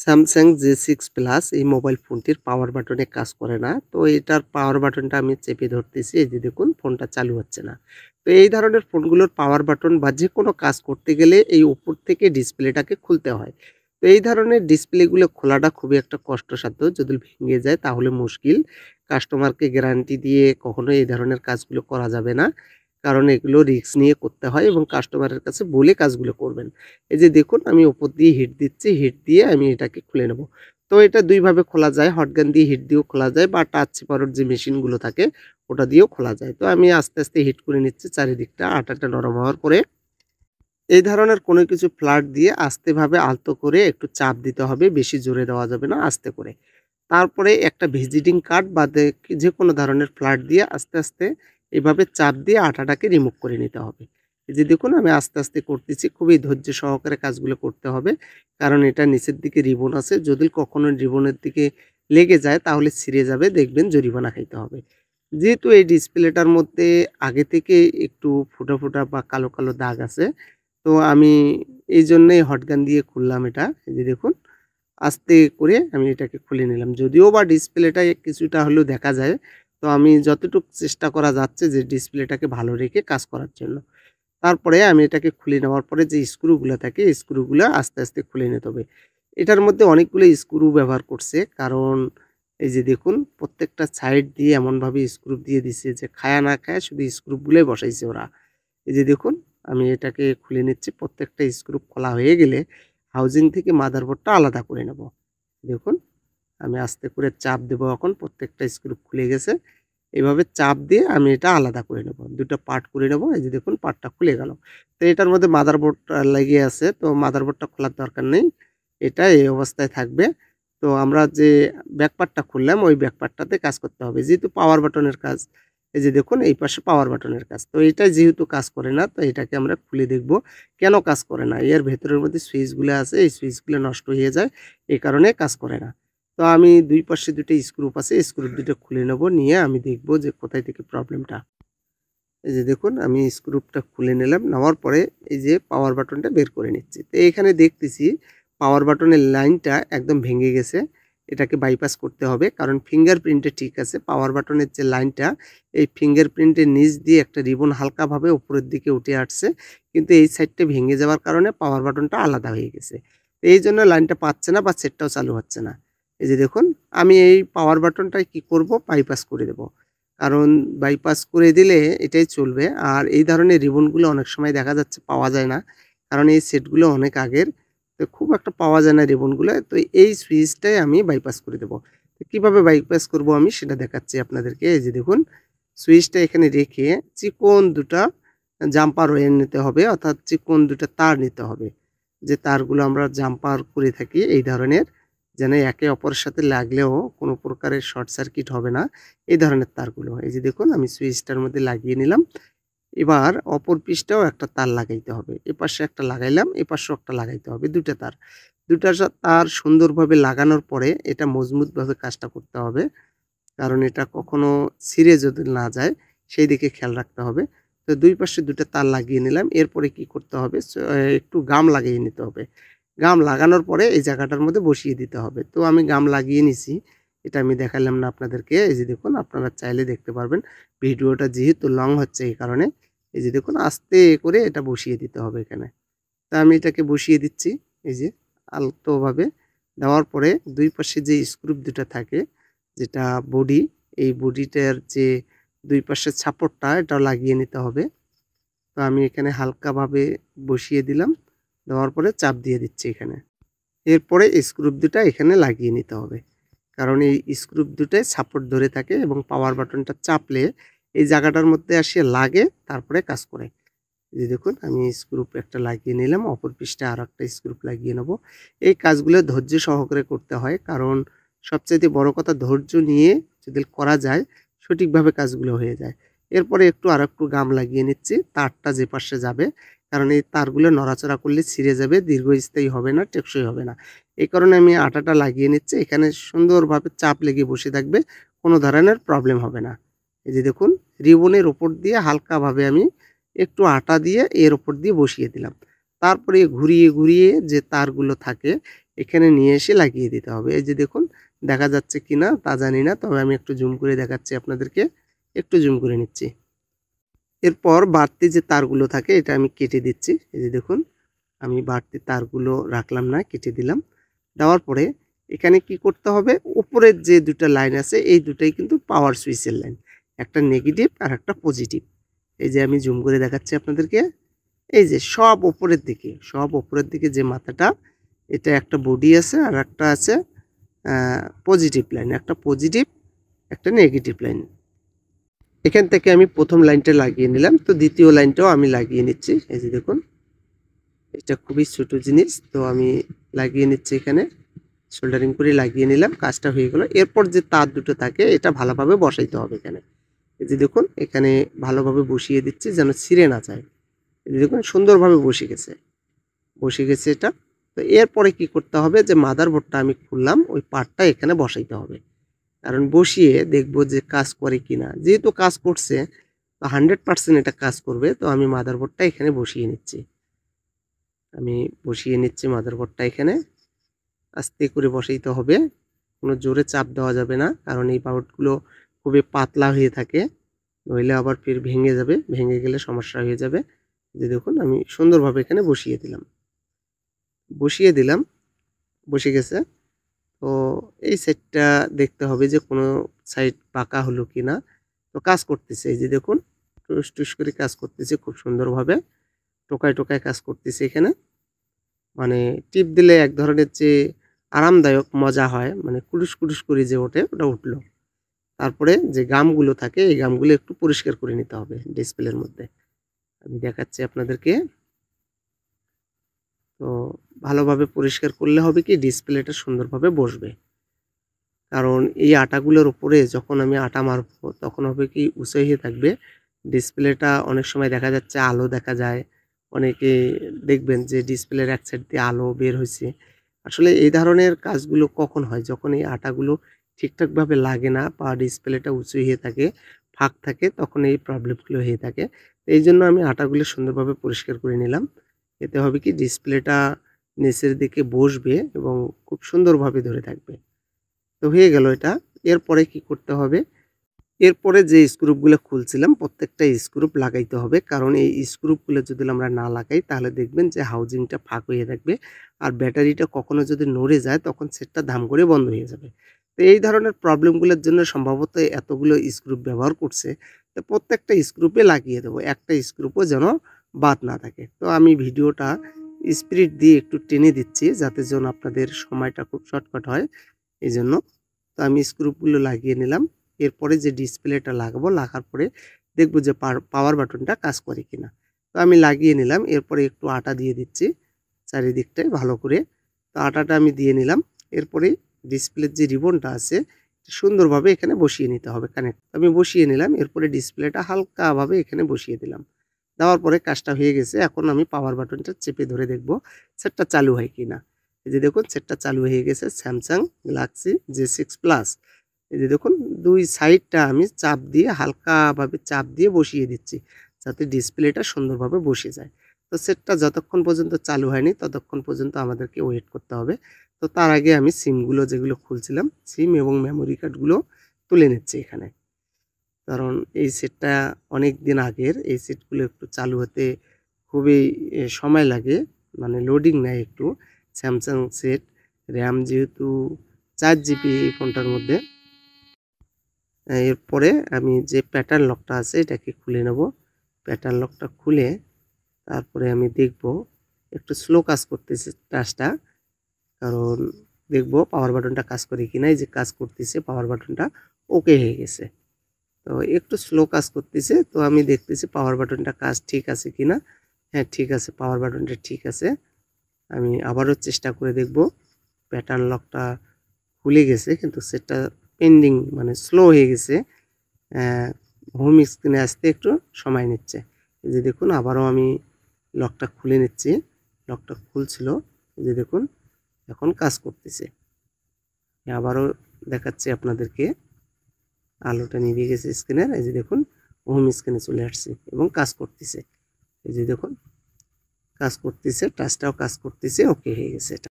Samsung জে6 plus এই mobile ফোনটির পাওয়ার বাটনে কাজ করে না। তো এটার পাওয়ার বাটনটা আমি চেপে ধরতেছি। এই যে দেখুন ফোনটা চালু হচ্ছে না। তো এই ধরনের ফোনগুলোর পাওয়ার বাটন বা যেকোনো কাজ করতে গেলে এই উপর থেকে ডিসপ্লেটাকে খুলতে হয়। তো এই ধরনের ডিসপ্লেগুলো খোলাটা খুবই একটা কষ্টসাধ্য। যদি ভেঙে যায় তাহলে মুশকিল। কাস্টমারকে গ্যারান্টি দিয়ে কখনোই এই ধরনের কাজগুলো করা যাবে না। কারণ এগুলো রিস্ক নিয়ে করতে হয় এবং কাস্টমারের কাছে বলে কাজগুলো করবেন। এই যে দেখুন আমি উপর দিয়ে হিট দিচ্ছি, হিট দিয়ে আমি এটাকে খুলে নেব। তো এটা ২ ভাবে খোলা যায়। হটগান দিয়ে হিট দিয়েও খোলা যায় বা টাচ চেপানোর যে মেশিনগুলো থাকে ওটা দিয়েও খোলা যায়। তো আমি আস্তে, আস্তে হিট করে নিচ্ছি চারিদিকটা আটাটা নরম হওয়ার পরে। এই ধরনের কোনো কিছু ফ্ল্যাট দিয়ে আস্তেভাবে আলতো করে একটু চাপ দিতে হবে। বেশি জোরে দেওয়া যাবে না, আস্তে করে। তারপরে একটা ভিজিটিং কার্ড বা যেকোনো ধরনের ফ্ল্যাট দিয়ে আস্তে, আস্তে এভাবে চাপ দিয়ে আটাটাকে রিমুভ করে নিতে হবে। এই যে দেখুন আমি আস্তে, আস্তে করতেছি। খুবই ধৈর্য সহকারে কাজগুলো করতে হবে। কারণ এটা নিচের দিকে রিবন আছে। যদি কখনো রিবনের দিকে লেগে যায় তাহলে ছিঁড়ে যাবে। দেখবেন জরিমানা খাইতে হবে। যেহেতু এই ডিসপ্লেটার মধ্যে আগে থেকে একটু ফোঁটা, ফোঁটা বা কালো, কালো দাগ আছে। তো আমি এইজন্যই হটগান দিয়ে খুললাম এটা। এই যে দেখুন। আস্তে করে আমি এটাকে খুলে নিলাম। যদিও বা ডিসপ্লেটায় কিছুটা হলেও দেখা যায়। তো আমি যতটুকু চেষ্টা করা যাচ্ছে যে ডিসপ্লেটাকে ভালো রেখে কাজ করার জন্য। তারপরে আমি এটাকে খুলে নেওয়ার পরে যে স্ক্রুগুলা থাকে, স্ক্রুগুলা আস্তে, আস্তে খুলে নিতে হবে। এটার মধ্যে অনেকগুলো স্ক্রু ব্যবহার করছে। কারণ এই যে দেখুন প্রত্যেকটা সাইড দিয়ে এমনভাবে স্ক্রু দিয়ে দিছে যে খায়া না খায়া শুধু স্ক্রুগুলোই বসাইছে ওরা। এই যে দেখুন আমি এটাকে খুলে নিচ্ছি। প্রত্যেকটা স্ক্রু খোলা হয়ে গেলে হাউজিং থেকে মাদারবোর্ডটা আলাদা করে নেব। দেখুন আমি আস্তে করে চাপ দেবো এখন প্রত্যেকটা স্ক্রু খুলে গেছে। এভাবে চাপ দিয়ে আমি এটা আলাদা করে নেব। ২ টা পার্ট করে নেব। এই যে দেখুন পার্টটা খুলে গেল। তো এটার মধ্যে মাদারবোর্ড লেগে আছে। তো মাদারবোর্ডটা খোলার দরকার নেই। এটা এই অবস্থায় থাকবে। তো আমরা যে ব্যাক পার্টটা খুললাম ওই ব্যাক পার্টটাতে কাজ করতে হবে। যেহেতু পাওয়ার বাটনের কাজ। এই যে দেখুন এই পাশে পাওয়ার বাটনের কাজ। তো এটাই যেহেতু কাজ করে না তো এটাকে আমরা খুলে দেখব কেন কাজ করে না। এর ভেতরের মধ্যে সুইচগুলো আছে। এই সুইচগুলো নষ্ট হয়ে যায়। এই কারণে কাজ করে না। তো আমি ২ পাশে ২ টা স্ক্রু আছে, স্ক্রু ২ টা খুলে নেব। নিয়ে আমি দেখব যে কোথায় থেকে প্রবলেমটা। এই যে দেখুন আমি স্ক্রুটা খুলে নিলাম। নেওয়ার পরে এই যে পাওয়ার বাটনটা বের করে নিচ্ছি। তো এখানে দেখতেছি পাওয়ার বাটনের লাইনটা একদম ভেঙে গেছে। এটাকে বাইপাস করতে হবে। কারণ ফিঙ্গারপ্রিন্টে ঠিক আছে। পাওয়ার বাটনের যে লাইনটা এই ফিঙ্গারপ্রিন্টের নিচ দিয়ে একটা রিবন হালকাভাবে উপরের দিকে উঠে আসছে। কিন্তু এই সাইডটা ভেঙে যাওয়ার কারণে পাওয়ার বাটনটা আলাদা হয়ে গেছে। তো এইজন্য লাইনটা পাচ্ছে না বা সেটটাও চালু হচ্ছে না। এই যে দেখুন আমি এই পাওয়ার বাটনটায় কি করব বাইপাস করে দেব। কারণ বাইপাস করে দিলে এটাই চলবে। আর এই ধরনের রিবনগুলো অনেক সময় দেখা যাচ্ছে পাওয়া যায় না। কারণ এই সেটগুলো অনেক আগের। তো খুব একটা পাওয়া যায় না রিবনগুলো। তো এই সুইচটাই আমি বাইপাস করে দেব। তো কিভাবে বাইপাস করব আমি সেটা দেখাচ্ছি আপনাদেরকে। এই যে দেখুন সুইচটা এখানে রেখে চিকন ২ টা জাম্পার ওয়্যার নিতে হবে অর্থাৎ চিকন ২ টা তার নিতে হবে। যে তারগুলো আমরা জাম্পার করে থাকি এই ধরনের যেন একে অপরের সাথে লাগলেও কোনো প্রকারের শর্ট সার্কিট হবে না। এই ধরনের তারগুলো। এই যে দেখুন আমি সুইচটার মধ্যে লাগিয়ে নিলাম। এবার অপর পিসটাও একটা তার লাগাইতে হবে। এপাশে একটা লাগাইলাম, এপাশেও একটা লাগাইতে হবে ২ টা তার। ২ টা তার সুন্দরভাবে লাগানোর পরে এটা মজবুতভাবে কাজটা করতে হবে। কারণ এটা কখনো ছিঁড়ে যদি না যায় সেই দিকে খেয়াল রাখতে হবে। তো ২ পাশে ২ টা তার লাগিয়ে নিলাম। এরপরে কি করতে হবে একটু গাম লাগিয়ে নিতে হবে। গাম লাগানোর পরে এই জায়গাটার মধ্যে বসিয়ে দিতে হবে। তো আমি গাম লাগিয়ে নিছি। এটা আমি দেখাইলাম না আপনাদেরকে। এই যে দেখুন আপনারা চাইলে দেখতে পারবেন। ভিডিওটা যেহেতু লং হচ্ছে এই কারণে। এই যে দেখুন আস্তে করে এটা বসিয়ে দিতে হবে এখানে। তা আমি এটাকে বসিয়ে দিচ্ছি। এই যে আলতোভাবে দেওয়ার পরে ২ পাশে যে স্ক্রু ২ টা থাকে যেটা বডি, এই বডিটার যে ২ পাশের সাপোর্টটা এটাও লাগিয়ে নিতে হবে। তো আমি এখানে হালকাভাবে বসিয়ে দিলাম। দেওয়ার পরে চাপ দিয়ে দিচ্ছি এখানে। এরপরে স্ক্রু ২ টা এখানে লাগিয়ে নিতে হবে। কারণ এই স্ক্রু ২ টাই সাপোর্ট ধরে থাকে এবং পাওয়ার বাটনটা চাপলে এই জায়গাটার মধ্যে আসিয়ে লাগে তারপরে কাজ করে। এই যে দেখুন আমি স্ক্রু একটা লাগিয়ে নিলাম। অপর পৃষ্ঠে আরেকটা স্ক্রু লাগিয়ে নেব। এই কাজগুলো ধৈর্য সহকারে করতে হয়। কারণ সবচাইতে বড় কথা ধৈর্য নিয়ে যদি করা যায় সঠিকভাবে কাজগুলো হয়ে যায়। এরপরে একটু আরেকটু গাম লাগিয়ে নিচ্ছি। তারটা যে পাশে যাবে। কারণ এই তারগুলো নড়াচড়া করলে ছিঁড়ে যাবে, দীর্ঘস্থায়ী হবে না, টেকসই হবে না। এই কারণে আমি আটাটা লাগিয়ে নিচ্ছি। এখানে সুন্দরভাবে চাপ লেগে বসে থাকবে। কোনো ধরনের প্রবলেম হবে না। এই যে দেখুন রিবনের উপর দিয়ে হালকাভাবে আমি একটু আটা দিয়ে এর উপর দিয়ে বসিয়ে দিলাম। তারপরে ঘুরিয়ে, ঘুরিয়ে যে তারগুলো থাকে এখানে নিয়ে এসে লাগিয়ে দিতে হবে। এই যে দেখুন দেখা যাচ্ছে কিনা তা জানি না, তবে আমি একটু জুম করে দেখাচ্ছি আপনাদেরকে। একটু জুম করে নিচ্ছি। এরপর বাড়তি যে তারগুলো থাকে এটা আমি কেটে দিচ্ছি। এই যে দেখুন আমি বাড়তি তারগুলো রাখলাম না, কেটে দিলাম। দেওয়ার পরে এখানে কি করতে হবে, উপরের যে দুটো লাইন আছে এই দুটাই কিন্তু পাওয়ার সুইচের লাইন, একটা নেগেটিভ আর একটা পজিটিভ। এই যে আমি জুম করে দেখাচ্ছি আপনাদেরকে। এই যে সব উপরের দিকে যে মাথাটা, এটা একটা বডি আছে আর একটা আছে পজিটিভ লাইন, একটা পজিটিভ একটা নেগেটিভ লাইন। এখান থেকে আমি প্রথম লাইনটা লাগিয়ে নিলাম, তো দ্বিতীয় লাইনটাও আমি লাগিয়ে নিচ্ছি। এই যে দেখুন এটা খুবই ছোট জিনিস, তো আমি লাগিয়ে নিচ্ছি এখানে, সোল্ডারিং করে লাগিয়ে নিলাম, কাজটা হয়ে গেল। এরপর যে তার দুটো থাকে এটা ভালোভাবে বসাইতে হবে এখানে। এই যে দেখুন এখানে ভালোভাবে বসিয়ে দিচ্ছি যেন ছিঁড়ে না যায়। এই যে দেখুন সুন্দরভাবে বসে গেছে এটা। তো এরপরে কি করতে হবে, যে মাদারবোর্ডটা আমি খুললাম ওই পার্টটা এখানে বসাইতে হবে, কারণ বসিয়ে দেখব যে কাজ করে কিনা। যেহেতু কাজ করছে তো 100% এটা কাজ করবে। তো আমি মাদারবোর্ডটা এখানে বসিয়ে নিচ্ছি মাদারবোর্ডটা এখানে। আস্তে করে বসাইতে হবে, কোনো জোরে চাপ দেওয়া যাবে না, কারণ এই পাউডগুলো খুবই পাতলা হয়ে থাকে, নইলে আবার ফির ভেঙে যাবে, ভেঙে গেলে সমস্যা হয়ে যাবে। যে দেখুন আমি সুন্দরভাবে এখানে বসিয়ে দিলাম, বসে গেছে। তো এই সাইডটা দেখতে হবে যে কোনো সাইড পাকা হলো কি না। তো কাজ করতেছে, এই যে দেখুন টুস টুস করে কাজ করতেছে খুব সুন্দরভাবে, টোকায় কাজ করতেছে এখানে। মানে টিপ দিলে এক ধরনের যে আরামদায়ক মজা হয়, মানে কুলুস করে যে ওঠে ওটা উঠলো। তারপরে যে গামগুলো থাকে এই গামগুলো একটু পরিষ্কার করে নিতে হবে ডিসপ্লের মধ্যে। আমি দেখাচ্ছি আপনাদেরকে। তো ভালোভাবে পরিষ্কার করলে হবে কি ডিসপ্লেটা সুন্দরভাবে বসবে। কারণ এই আটাগুলোর উপরে যখন আমি আটা মারবো তখন হবে কি উঁচু হয়ে থাকবে ডিসপ্লেটা। অনেক সময় দেখা যাচ্ছে আলো দেখা যায়, অনেকে দেখবেন যে ডিসপ্লের এক সাইড দিয়ে আলো বের হয়েছে। আসলে এই ধরনের কাজগুলো কখন হয়, যখন এই আটাগুলো ঠিকঠাকভাবে লাগে না বা ডিসপ্লেটা উঁচু হয়ে থাকে, ফাঁক থাকে, তখন এই প্রবলেমগুলো হয়ে থাকে। এই জন্য আমি আটাগুলো সুন্দরভাবে পরিষ্কার করে নিলাম। এতে হবে কি ডিসপ্লেটা নিচের দিকে বসবে এবং খুব সুন্দরভাবে ধরে থাকবে। তো হয়ে গেল এটা। এরপরে কি করতে হবে, এরপরে যে স্ক্রুপগুলো খুলছিলাম প্রত্যেকটা স্ক্রুপ লাগাইতে হবে, কারণ এই স্ক্রুপগুলো যদি আমরা না লাগাই তাহলে দেখবেন যে হাউজিংটা ফাঁক হয়ে থাকবে, আর ব্যাটারিটা কখনো যদি নড়ে যায় তখন সেটটা ধাম করে বন্ধ হয়ে যাবে। তো এই ধরনের প্রবলেমগুলোর জন্য সম্ভবত এতগুলো স্ক্রুপ ব্যবহার করছে। তো প্রত্যেকটা স্ক্রুপে লাগিয়ে দেবো, একটা স্ক্রুপও যেন বাদ না থাকে। তো আমি ভিডিওটা স্পিড দিয়ে একটু টেনে দিচ্ছি যাতে যেন আপনাদের সময়টা খুব শর্টকাট হয়, এই জন্য। তো আমি স্ক্রুপগুলো লাগিয়ে নিলাম। এরপরে যে ডিসপ্লেটা লাগাবো, লাগার পরে দেখব যে পাওয়ার বাটনটা কাজ করে কিনা। তো আমি লাগিয়ে নিলাম। এরপরে একটু আটা দিয়ে দিচ্ছি চারিদিকটায় ভালো করে। তো আটাটা আমি দিয়ে নিলাম। এরপরে ডিসপ্লের যে রিবনটা আছে সুন্দরভাবে এখানে বসিয়ে নিতে হবে, কানেক্ট আমি বসিয়ে নিলাম। এরপরে ডিসপ্লেটা হালকাভাবে এখানে বসিয়ে দিলাম। দেওয়ার পরে কাজটা হয়ে গেছে। এখন আমি পাওয়ার বাটনটা চেপে ধরে দেখব সেটটা চালু হয় কিনা। এই যে দেখুন সেটটা চালু হয়ে গেছে, স্যামসাং গ্যালাক্সি J6 প্লাস। এই যে দেখুন দুই সাইডটা আমি হালকাভাবে চাপ দিয়ে বসিয়ে দিচ্ছি যাতে ডিসপ্লেটা সুন্দরভাবে বসে যায়। তো সেটটা যতক্ষণ পর্যন্ত চালু হয়নি ততক্ষণ পর্যন্ত আমাদেরকে ওয়েট করতে হবে। তো তার আগে আমি সিমগুলো যেগুলো খুলছিলাম, সিম এবং মেমোরি কার্ডগুলো তুলে নিচ্ছি এখানে। কারণ এই সেটটা অনেক দিন আগের, এই সেটগুলো একটু চালু হতে খুবই সময় লাগে, মানে লোডিং নেয় একটু। স্যামসাং সেট, র্যাম যেহেতু 4 জিবি এই ফোনটার মধ্যে। এরপরে আমি যে প্যাটার্ন লকটা আছে এটাকে খুলে নেব। প্যাটার্ন লকটা খুলে তারপরে আমি দেখব, একটু স্লো কাজ করতেছে টাচটা, কারণ দেখব পাওয়ার বাটনটা কাজ করে কিনা। এই যে কাজ করতেছে, পাওয়ার বাটনটা ওকে হয়ে গেছে। তো একটু স্লো কাজ করতেছে, তো আমি দেখতেছি পাওয়ার বাটনটা কাজ ঠিক আছে কিনা। হ্যাঁ ঠিক আছে, পাওয়ার বাটনটা ঠিক আছে। আমি আবারও চেষ্টা করে দেখব। প্যাটার্ন লকটা খুলে গেছে কিন্তু সেটটা পেন্ডিং, মানে স্লো হয়ে গেছে। হোম স্ক্রিনে আসতে একটু সময় নিচ্ছে। এই যে দেখুন আবারও আমি লকটা খুলে নিচ্ছি। লকটা খুলছিল, এই যে দেখুন এখন কাজ করতেছে। আবারও দেখাচ্ছি আপনাদেরকে। আলোটা নিভে গেছে স্ক্রিনের, এই যে দেখুন হোম স্ক্রিনে চলে আসছে এবং কাজ করতেছে। এই যে দেখুন কাজ করতেছে, টাচটাও কাজ করতেছে, ওকে হয়ে গেছে এটা।